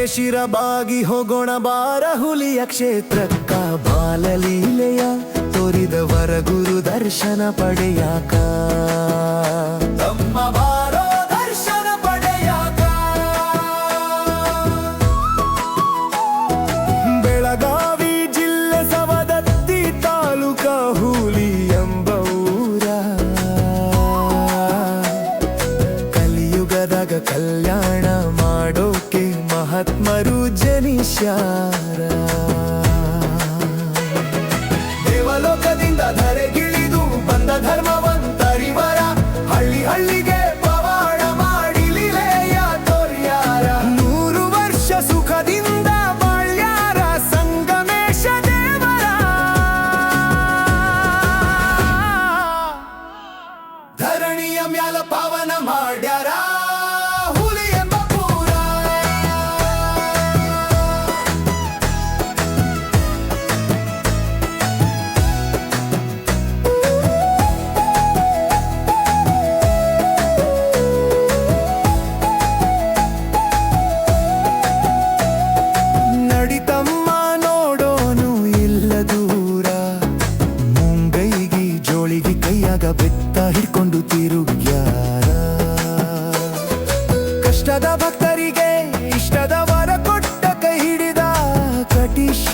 ಮೇಲೆ ಶಿರಬಾಗಿ ಹೋಗೋಣ ಬಾರ ಹುಲಿಯ ಕ್ಷೇತ್ರಕ್ಕ ಬಾಲಲೀಲೆಯ ತೋರಿದವರ ಗುರು ದರ್ಶನ ಪಡೆಯಾಕ ತಮ್ಮ ಬಾರೋ ದರ್ಶನ ಪಡೆಯಾಕ ಬೆಳಗಾವಿ ಜಿಲ್ಲೆ ಸವದತ್ತಿ ತಾಲೂಕ ಹುಲಿ ಎಂಬ ಊರ ಕಲಿಯುಗದಾಗ ಕಲ್ಯಾಣ ಮಾಡೋಕೆ ಮಹಾತ್ಮರು ಜನಿಷ್ಯಾರ ದೇವಲೋಕದಿಂದ ಧರೆಗಿಳಿದು ಬಂದ ಧರ್ಮವಂತರಿವರ ಹಳ್ಳಿ ಹಳ್ಳಿಗೆ ಪವಾಡ ಮಾಡಿ ಲೀಲೆಯ ತೋರ್ಯಾರ 100 ವರ್ಷ ಸುಖದಿಂದ ಬಾಳ್ಯಾರ ಸಂಗಮೇಶ ದೇವರ ಧರಣಿಯ ಮ್ಯಾಲ ಪಾವನ ಮಾಡ್ಯಾರ ಹುಲಿ ಎಂಬ ಪೂರ ನಡಿತಮ್ಮ ನೋಡೋನು ಇಲ್ಲ ದೂರ ಮುಂಗೈಗಿ ಜೋಳಿಗೆ ಕೈಯಾಗ ಬೆತ್ತ ಹಿಡ್ಕೊಂಡು ತಿರುಗ್ಯಾರ ಕಷ್ಟದ ಭಕ್ತರಿಗೆ ಇಷ್ಟದ ವರ ಕೊಟ್ಟ ಕೈ ಹಿಡಿದ ಕಟಿಶ